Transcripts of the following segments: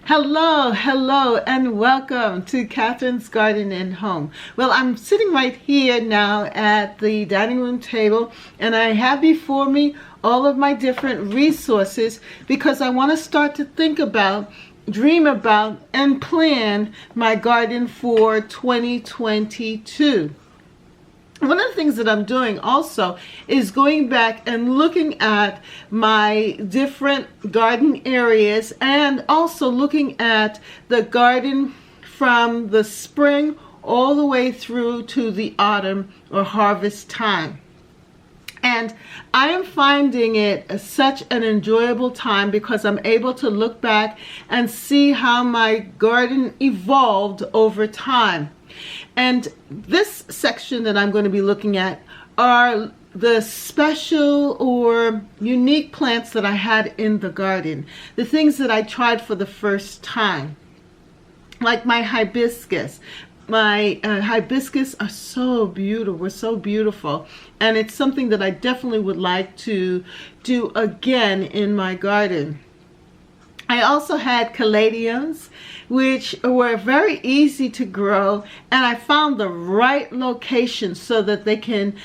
Hello, hello, and welcome to Catherine's Garden and Home. Well, I'm sitting right here now at the dining room table, and I have before me all of my different resources because I want to start to think about, dream about, and plan my garden for 2022. One of the things that I'm doing also is going back and looking at my different garden areas and also looking at the garden from the spring all the way through to the autumn or harvest time. And I am finding it such an enjoyable time because I'm able to look back and see how my garden evolved over time. And this section that I'm going to be looking at are the special or unique plants that I had in the garden. The things that I tried for the first time. Like my hibiscus. My hibiscus are so beautiful. And it's something that I definitely would like to do again in my garden. I also had caladiums, which were very easy to grow, and I found the right location so that they can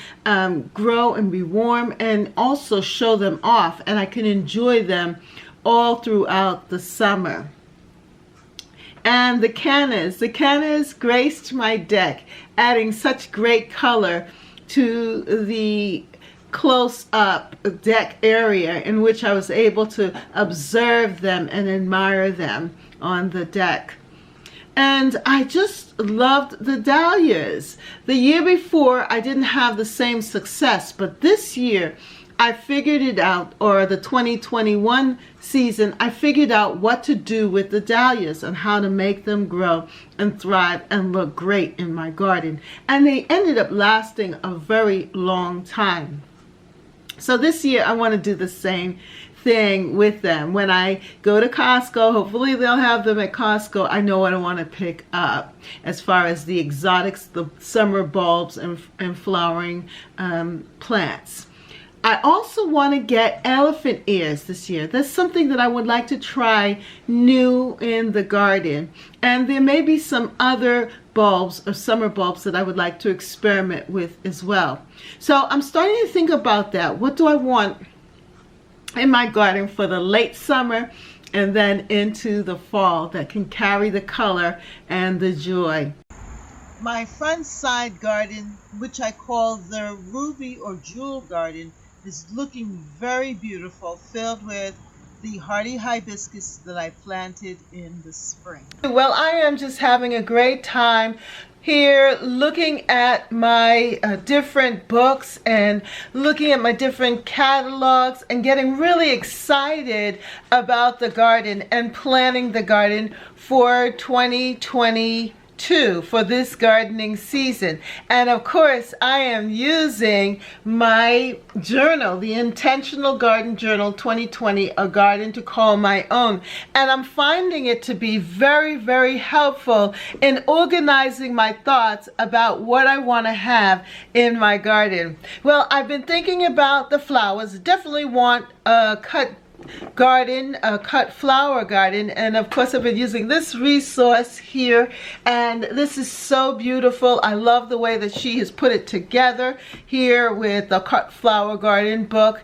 grow and be warm and also show them off, and I can enjoy them all throughout the summer. And the cannas graced my deck, adding such great color to the close-up deck area in which I was able to observe them and admire them on the deck. And I just loved the dahlias. The year before I didn't have the same success, but this year I figured it out, or the 2021 season, I figured out what to do with the dahlias and how to make them grow and thrive and look great in my garden. And they ended up lasting a very long time. So this year I want to do the same thing with them. When I go to Costco, hopefully they'll have them at Costco, I know what I want to pick up as far as the exotics, the summer bulbs and flowering plants. I also want to get elephant ears this year. That's something that I would like to try new in the garden. And there may be some other bulbs or summer bulbs that I would like to experiment with as well. So I'm starting to think about that. What do I want in my garden for the late summer and then into the fall that can carry the color and the joy? My front side garden, which I call the ruby or jewel garden, is looking very beautiful, filled with the hardy hibiscus that I planted in the spring. Well, I am just having a great time here looking at my different books and looking at my different catalogs and getting really excited about the garden and planning the garden for 2022 for this gardening season. And of course I am using my journal, the Intentional Garden Journal 2020, a garden to call my own, and I'm finding it to be very helpful in organizing my thoughts about what I want to have in my garden. Well, I've been thinking about the flowers. Definitely want a cut flower garden, and of course I've been using this resource here, and this is so beautiful. I love the way that she has put it together here with the cut flower garden book.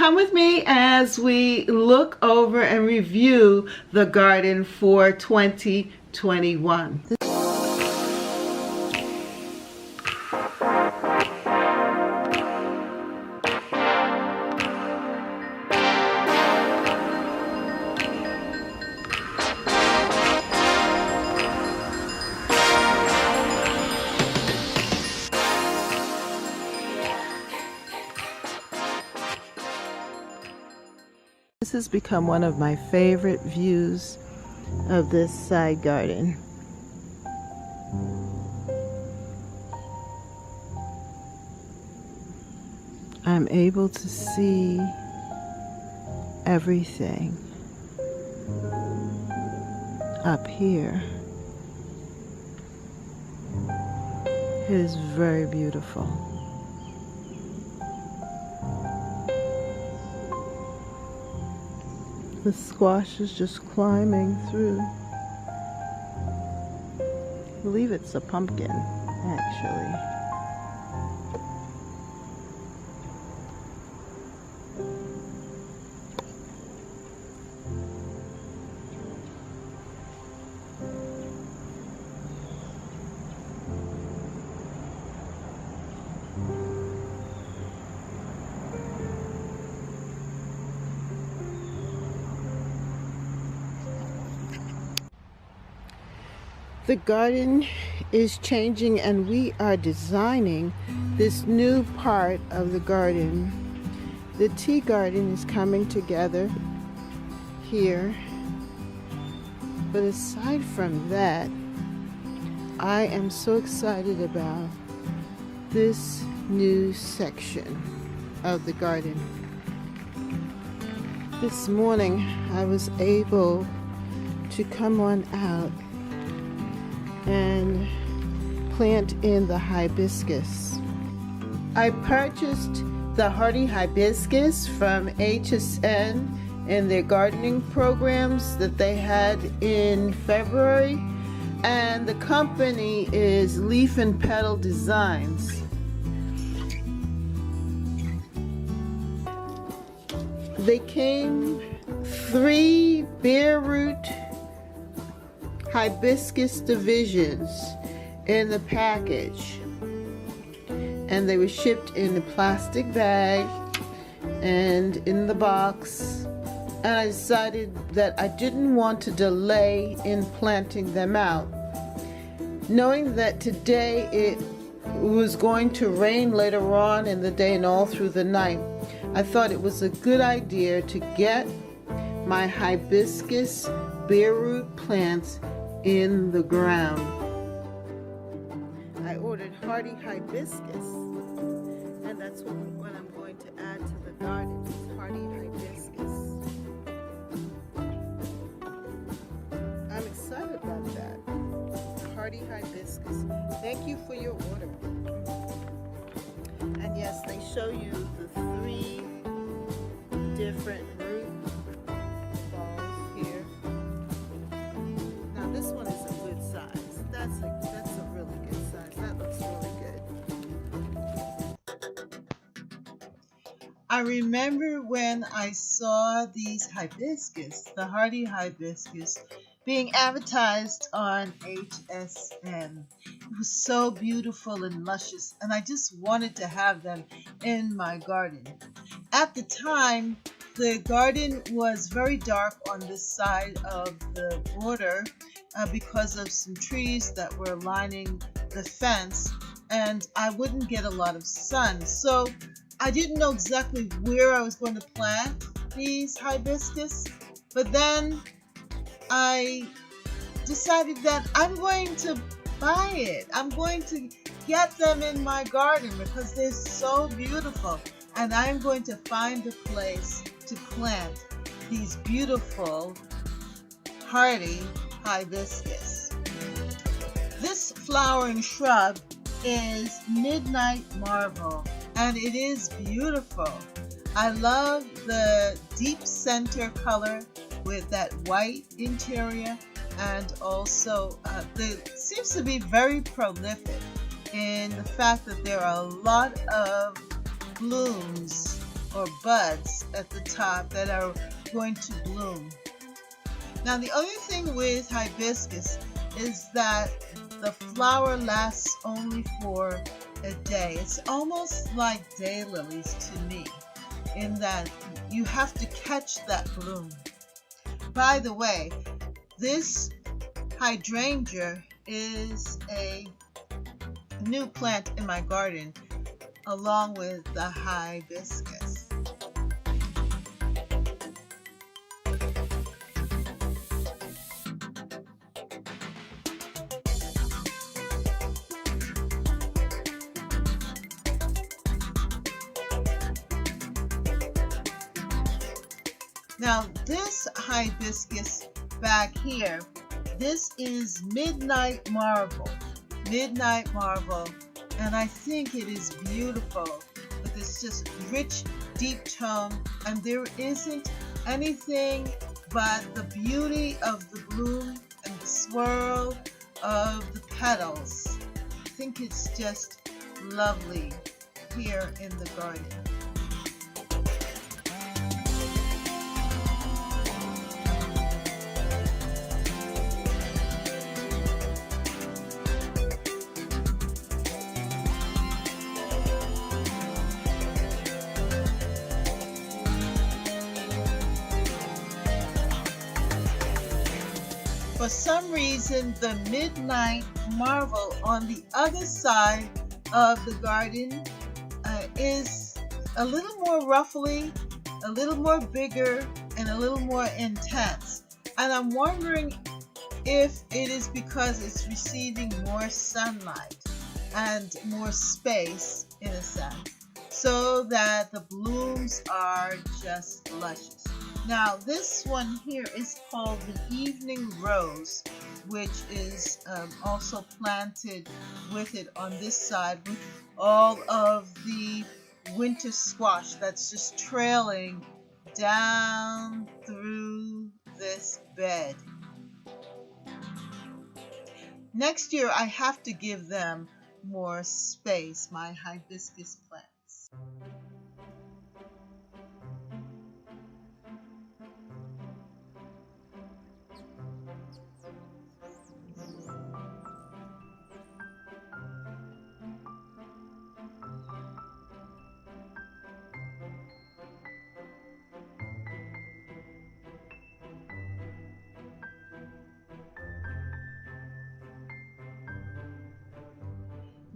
come with me as we look over and review the garden for 2021. This has become one of my favorite views of this side garden. I'm able to see everything up here. It is very beautiful. The squash is just climbing through. I believe it's a pumpkin, actually. The garden is changing and we are designing this new part of the garden. The tea garden is coming together here. But aside from that, I am so excited about this new section of the garden. This morning I was able to come on out and plant in the hibiscus. I purchased the hardy hibiscus from HSN in their gardening programs that they had in February, and the company is Leaf and Petal Designs. They came 3 bare root hibiscus divisions in the package, and they were shipped in a plastic bag and in the box, and I decided that I didn't want to delay in planting them out. Knowing that today it was going to rain later on in the day and all through the night, I thought it was a good idea to get my hibiscus bare root plants in the ground. I ordered hardy hibiscus, and that's what I'm going to add to the garden, is hardy hibiscus. I'm excited about that. Hardy hibiscus. Thank you for your order. And yes, they show you the 3 different root balls here. Now this one is a good size. That's a really good size. That looks really good. I remember when I saw these hibiscus, the hardy hibiscus, being advertised on HSN. It was so beautiful and luscious, and I just wanted to have them in my garden. At the time, the garden was very dark on this side of the border because of some trees that were lining the fence, and I wouldn't get a lot of sun. So I didn't know exactly where I was going to plant these hibiscus, but then I decided that I'm going to buy it. I'm going to get them in my garden because they're so beautiful, and I'm going to find a place to plant these beautiful hardy hibiscus. This flowering shrub is Midnight Marble, and it is beautiful. I love the deep center color with that white interior, and also it seems to be very prolific in the fact that there are a lot of blooms or buds at the top that are going to bloom. Now the other thing with hibiscus is that the flower lasts only for a day. It's almost like daylilies to me, in that you have to catch that bloom. By the way, this hydrangea is a new plant in my garden along with the hibiscus. Now this hibiscus back here, this is Midnight Marvel. Midnight Marvel, and I think it is beautiful with this just rich, deep tone, and there isn't anything but the beauty of the bloom and the swirl of the petals. I think it's just lovely here in the garden. For some reason, the Midnight Marvel on the other side of the garden is a little more ruffly, a little more bigger, and a little more intense. And I'm wondering if it is because it's receiving more sunlight and more space, in a sense, so that the blooms are just luscious. Now this one here is called the Evening Rose, which is also planted with it on this side with all of the winter squash that's just trailing down through this bed. Next year I have to give them more space, my hibiscus plants.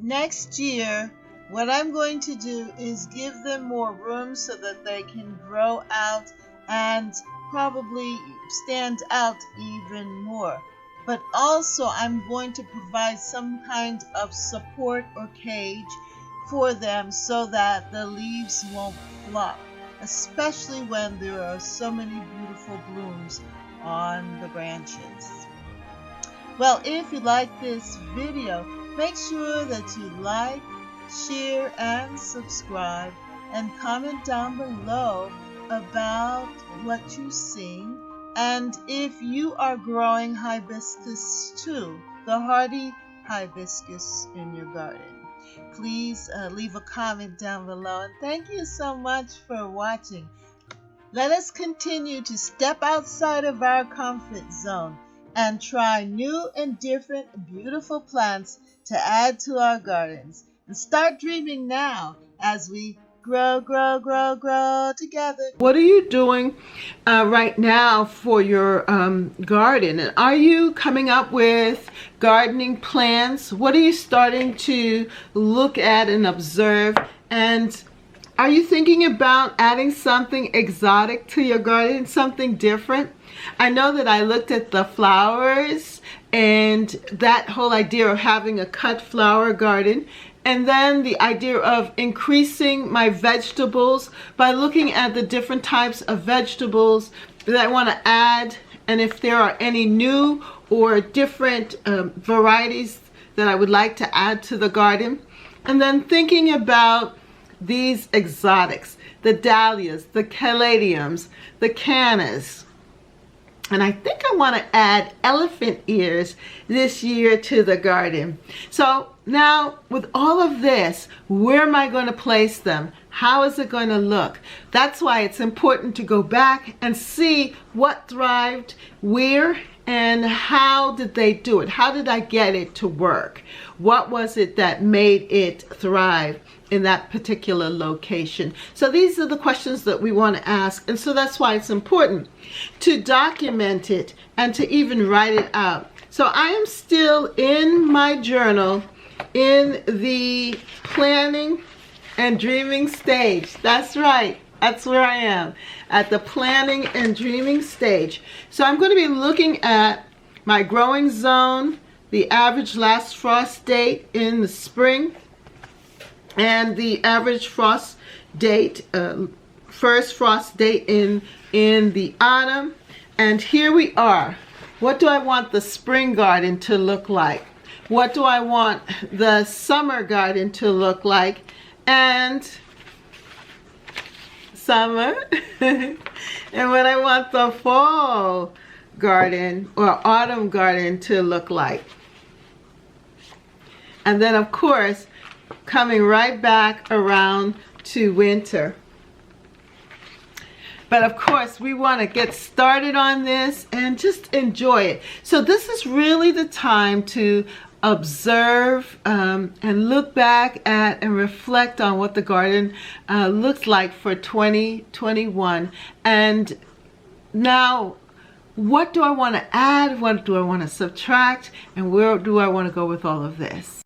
Next year, what I'm going to do is give them more room so that they can grow out and probably stand out even more. But also I'm going to provide some kind of support or cage for them so that the leaves won't flop, especially when there are so many beautiful blooms on the branches. Well, if you like this video, make sure that you like, share, and subscribe, and comment down below about what you've seen, and if you are growing hibiscus too, the hardy hibiscus in your garden. Please leave a comment down below, and thank you so much for watching. Let us continue to step outside of our comfort zone and try new and different beautiful plants to add to our gardens. And start dreaming now as we grow, grow, grow, grow together. What are you doing right now for your garden? And are you coming up with gardening plans? What are you starting to look at and observe? And are you thinking about adding something exotic to your garden, something different? I know that I looked at the flowers and that whole idea of having a cut flower garden, and then the idea of increasing my vegetables by looking at the different types of vegetables that I want to add, and if there are any new or different varieties that I would like to add to the garden. And then thinking about these exotics, the dahlias, the caladiums, the cannas. And I think I want to add elephant ears this year to the garden. So now with all of this, where am I going to place them? How is it going to look? That's why it's important to go back and see what thrived, where, and how did they do it? How did I get it to work? What was it that made it thrive in that particular location? So these are the questions that we want to ask, and so that's why it's important to document it and to even write it out. So I am still in my journal in the planning and dreaming stage. That's right. That's where I am, at the planning and dreaming stage. So I'm going to be looking at my growing zone, the average last frost date in the spring, and the average frost date, first frost date in the autumn. And here we are. What do I want the spring garden to look like? What do I want the summer garden to look like? And summer. And what I want the fall garden or autumn garden to look like. And then of course, coming right back around to winter. But of course, we want to get started on this and just enjoy it. So this is really the time to observe and look back at and reflect on what the garden looks like for 2021. And now, what do I want to add? What do I want to subtract? And where do I want to go with all of this?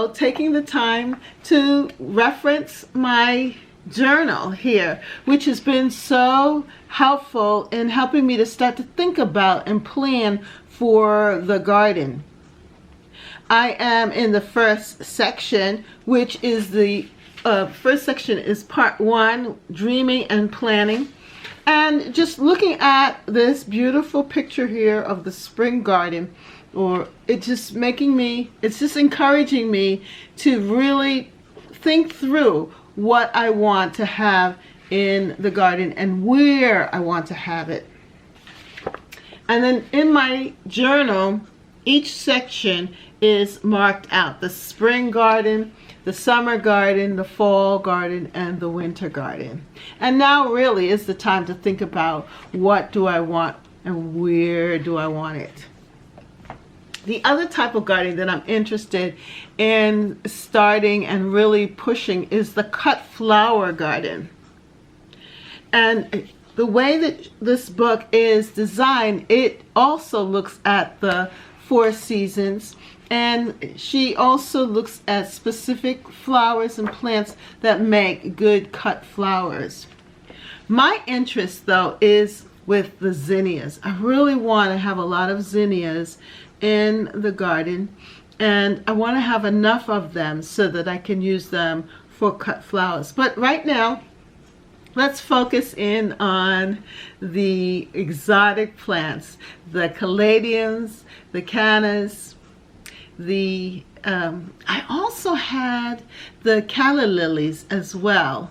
taking the time to reference my journal here, which has been so helpful in helping me to start to think about and plan for the garden. I am in the first section, which is the first section is part 1, dreaming and planning. And just looking at this beautiful picture here of the spring garden, it's just encouraging me to really think through what I want to have in the garden and where I want to have it. And then in my journal, each section is marked out: the spring garden, the summer garden, the fall garden, and the winter garden. And now really is the time to think about what do I want and where do I want it. The other type of gardening that I'm interested in starting and really pushing is the cut flower garden. And the way that this book is designed, it also looks at the 4 seasons, and she also looks at specific flowers and plants that make good cut flowers. My interest though is with the zinnias. I really want to have a lot of zinnias in the garden, and I want to have enough of them so that I can use them for cut flowers. But right now, let's focus in on the exotic plants, the caladiums, the cannas, I also had the calla lilies as well.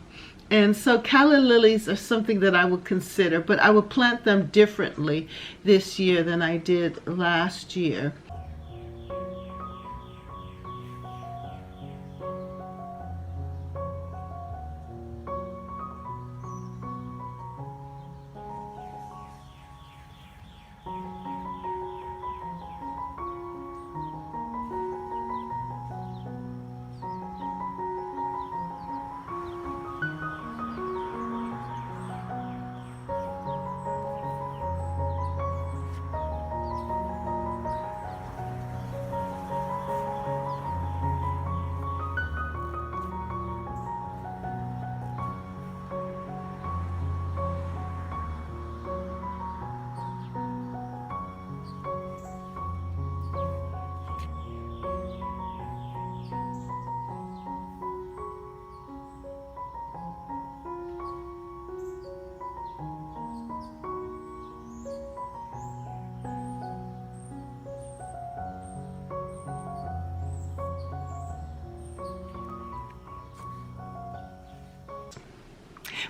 And so calla lilies are something that I would consider, but I will plant them differently this year than I did last year.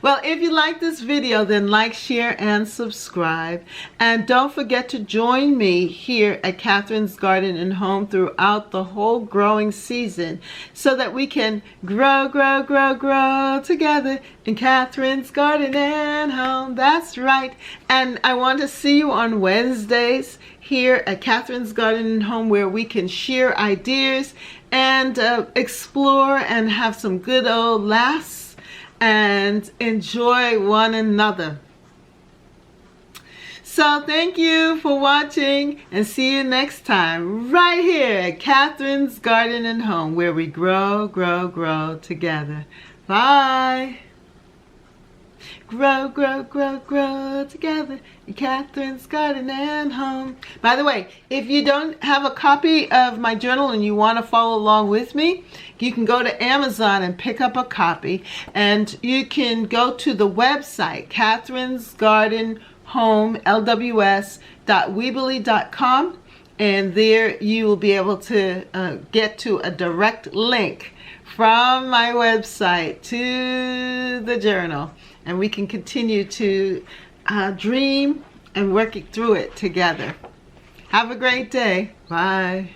Well, if you like this video, then like, share, and subscribe. And don't forget to join me here at Catherine's Garden and Home throughout the whole growing season so that we can grow, grow, grow, grow together in Catherine's Garden and Home. That's right. And I want to see you on Wednesdays here at Catherine's Garden and Home, where we can share ideas and explore and have some good old laughs and enjoy one another. So thank you for watching, and see you next time right here at Catherine's Garden and Home, where we grow, grow, grow together. Bye. Grow, grow, grow, grow together in Catherine's Garden and Home. By the way, if you don't have a copy of my journal and you want to follow along with me, you can go to Amazon and pick up a copy. And you can go to the website, Catherine's Garden Home, LWS.weebly.com. And there you will be able to get to a direct link from my website to the journal. And we can continue to dream and work through it together. Have a great day. Bye.